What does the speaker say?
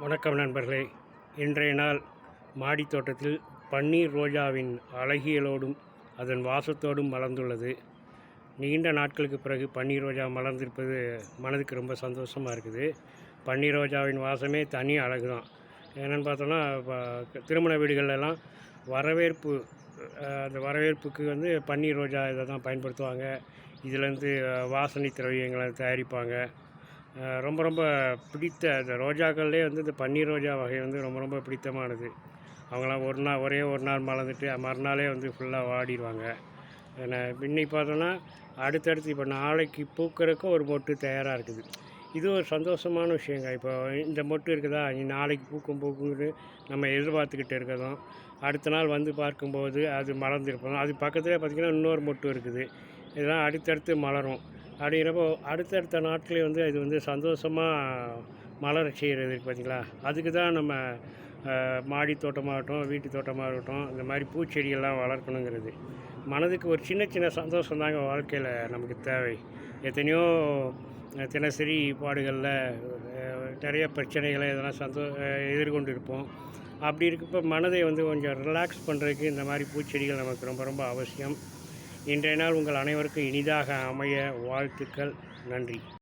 வணக்கம் நண்பர்களே. இன்றைய நாள் மாடி தோட்டத்தில் பன்னீர் ரோஜாவின் அழகியலோடும் அதன் வாசத்தோடும் மலர்ந்துள்ளது. நீண்ட நாட்களுக்கு பிறகு பன்னீர் ரோஜா மலர்ந்திருப்பது மனதுக்கு ரொம்ப சந்தோஷமாக இருக்குது. பன்னீர் ரோஜாவின் வாசமே தனி அழகு தான். என்னென்னு பார்த்தோன்னா, திருமண வீடுகளெல்லாம் வரவேற்பு அந்த வரவேற்புக்கு பன்னீர் ரோஜா இதை தான் பயன்படுத்துவாங்க. இதிலேருந்து வாசனை திரவியங்களை தயாரிப்பாங்க. ரொம்ப ரொம்ப பிடித்த அந்த ரோஜாக்கள்லேயே இந்த பன்னீர் ரோஜா வகை ரொம்ப ரொம்ப பிடித்தமானது. அவங்களாம் ஒரே ஒரு நாள் மலர்ந்துட்டு மறுநாளே ஃபுல்லாக வாடிடுவாங்க. இன்னைக்கு பார்த்தோன்னா, அடுத்தடுத்து இப்போ நாளைக்கு பூக்கிறதுக்கு ஒரு மொட்டு தயாராக இருக்குது. இது ஒரு சந்தோஷமான விஷயங்க. இப்போ இந்த மொட்டு இருக்குதா, நாளைக்கு பூக்குங்கிறது நம்ம எதிர்பார்த்துக்கிட்டு இருக்கிறதும், அடுத்த நாள் பார்க்கும்போது அது மலர்ந்திருப்போம். அது பக்கத்துலேயே பார்த்திங்கன்னா இன்னொரு மொட்டு இருக்குது. இதெல்லாம் அடுத்தடுத்து மலரும். அப்படிங்கிறப்போ அடுத்தடுத்த நாட்களே இது சந்தோஷமாக மலர செய்கிறது பார்த்திங்களா. அதுக்கு தான் நம்ம மாடி தோட்டமாகட்டும், வீட்டு தோட்டமாக இருக்கட்டும், இந்த மாதிரி பூச்செடிகள்லாம் வளர்க்கணுங்கிறது. மனதுக்கு ஒரு சின்ன சின்ன சந்தோஷம் தாங்க வாழ்க்கையில் நமக்கு தேவை. எத்தனையோ தினசரி பாடுகளில் நிறைய பிரச்சனைகளை இதெல்லாம் எதிர்கொண்டு இருப்போம். அப்படி இருக்கப்போ மனதை கொஞ்சம் ரிலாக்ஸ் பண்ணுறதுக்கு இந்த மாதிரி பூச்செடிகள் நமக்கு ரொம்ப ரொம்ப அவசியம். இன்றைய நாள் உங்கள் அனைவருக்கும் இனிதாக அமைய வாழ்த்துக்கள். நன்றி.